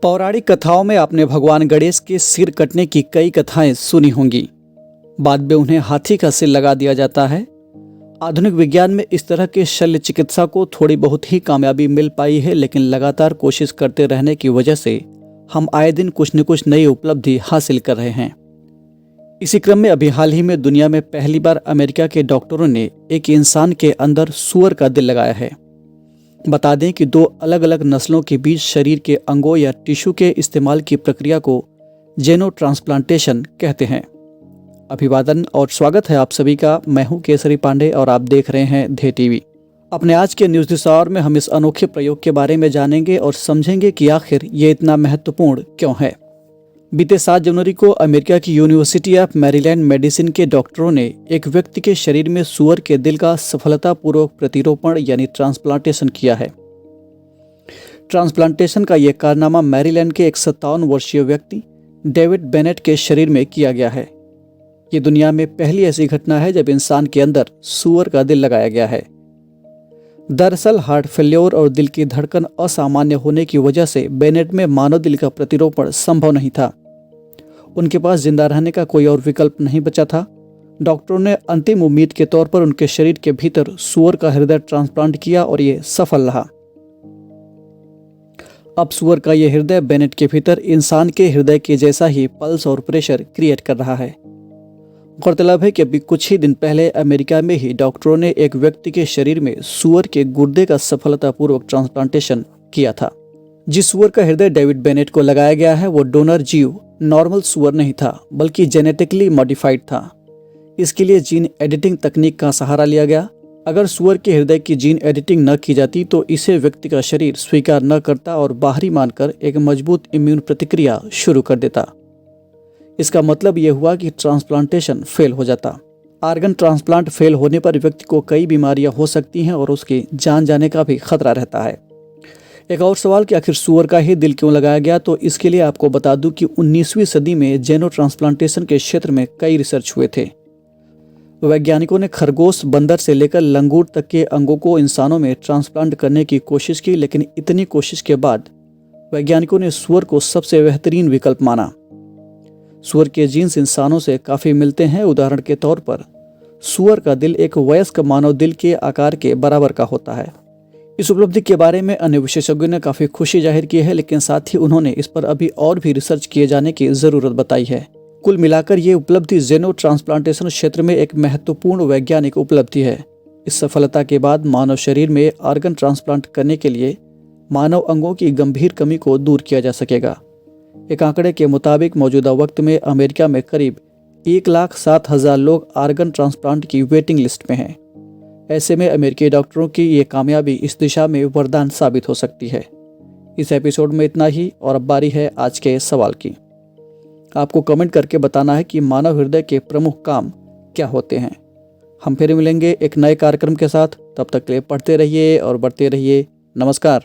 पौराणिक कथाओं में आपने भगवान गणेश के सिर कटने की कई कथाएं सुनी होंगी। बाद में उन्हें हाथी का सिर लगा दिया जाता है। आधुनिक विज्ञान में इस तरह के शल्य चिकित्सा को थोड़ी बहुत ही कामयाबी मिल पाई है, लेकिन लगातार कोशिश करते रहने की वजह से हम आए दिन कुछ न कुछ नई उपलब्धि हासिल कर रहे हैं। इसी क्रम में अभी हाल ही में दुनिया में पहली बार अमेरिका के डॉक्टरों ने एक इंसान के अंदर सूअर का दिल लगाया है। बता दें कि दो अलग अलग नस्लों के बीच शरीर के अंगों या टिश्यू के इस्तेमाल की प्रक्रिया को जेनो ट्रांसप्लांटेशन कहते हैं। अभिवादन और स्वागत है आप सभी का। मैं हूं केसरी पांडे और आप देख रहे हैं धे टीवी। अपने आज के न्यूज़ दिस आवर में हम इस अनोखे प्रयोग के बारे में जानेंगे और समझेंगे कि आखिर ये इतना महत्वपूर्ण क्यों है। बीते 7 जनवरी को अमेरिका की यूनिवर्सिटी ऑफ मैरीलैंड मेडिसिन के डॉक्टरों ने एक व्यक्ति के शरीर में सूअर के दिल का सफलतापूर्वक प्रतिरोपण यानी ट्रांसप्लांटेशन किया है। ट्रांसप्लांटेशन का यह कारनामा मैरीलैंड के एक 57 वर्षीय व्यक्ति डेविड बेनेट के शरीर में किया गया है। ये दुनिया में पहली ऐसी घटना है जब इंसान के अंदर सूअर का दिल लगाया गया है। दरअसल हार्ट फेल्योर और दिल की धड़कन असामान्य होने की वजह से बेनेट में मानव दिल का प्रतिरोपण संभव नहीं था। उनके पास जिंदा रहने का कोई और विकल्प नहीं बचा था। डॉक्टरों ने अंतिम उम्मीद के तौर पर उनके शरीर के भीतर सूअर का हृदय ट्रांसप्लांट किया और ये सफल रहा। अब सूअर का यह हृदय बेनेट के भीतर इंसान के हृदय के जैसा ही पल्स और प्रेशर क्रिएट कर रहा है। गौरतलब है कि अभी कुछ ही दिन पहले अमेरिका में ही डॉक्टरों ने एक व्यक्ति के शरीर में सूअर के गुर्दे का सफलतापूर्वक ट्रांसप्लांटेशन किया था। जिस सूअर का हृदय डेविड बेनेट को लगाया गया है वो डोनर जीव नॉर्मल सूअर नहीं था, बल्कि जेनेटिकली मॉडिफाइड था। इसके लिए जीन एडिटिंग तकनीक का सहारा लिया गया। अगर सूअर के हृदय की जीन एडिटिंग न की जाती तो इसे व्यक्ति का शरीर स्वीकार न करता और बाहरी मानकर एक मजबूत इम्यून प्रतिक्रिया शुरू कर देता। इसका मतलब यह हुआ कि ट्रांसप्लांटेशन फेल हो जाता। आर्गन ट्रांसप्लांट फेल होने पर व्यक्ति को कई बीमारियां हो सकती हैं और उसकी जान जाने का भी खतरा रहता है। एक और सवाल कि आखिर सूअर का ही दिल क्यों लगाया गया, तो इसके लिए आपको बता दूं कि 19वीं सदी में जेनो ट्रांसप्लांटेशन के क्षेत्र में कई रिसर्च हुए थे। वैज्ञानिकों ने खरगोश, बंदर से लेकर लंगूर तक के अंगों को इंसानों में ट्रांसप्लांट करने की कोशिश की, लेकिन इतनी कोशिश के बाद वैज्ञानिकों ने सूअर को सबसे बेहतरीन विकल्प माना। सूअर के जीन्स इंसानों से काफ़ी मिलते हैं। उदाहरण के तौर पर सूअर का दिल एक वयस्क मानव दिल के आकार के बराबर का होता है। इस उपलब्धि के बारे में अन्य विशेषज्ञों ने काफ़ी खुशी जाहिर की है, लेकिन साथ ही उन्होंने इस पर अभी और भी रिसर्च किए जाने की ज़रूरत बताई है। कुल मिलाकर ये उपलब्धि जेनो ट्रांसप्लांटेशन क्षेत्र में एक महत्वपूर्ण वैज्ञानिक उपलब्धि है। इस सफलता के बाद मानव शरीर में ऑर्गन ट्रांसप्लांट करने के लिए मानव अंगों की गंभीर कमी को दूर किया जा सकेगा। एक आंकड़े के मुताबिक मौजूदा वक्त में अमेरिका में करीब 1,07,000 लोग ऑर्गन ट्रांसप्लांट की वेटिंग लिस्ट में हैं। ऐसे में अमेरिकी डॉक्टरों की ये कामयाबी इस दिशा में वरदान साबित हो सकती है। इस एपिसोड में इतना ही और अब बारी है आज के सवाल की। आपको कमेंट करके बताना है कि मानव हृदय के प्रमुख काम क्या होते हैं। हम फिर मिलेंगे एक नए कार्यक्रम के साथ। तब तक के लिए पढ़ते रहिए और बढ़ते रहिए। नमस्कार।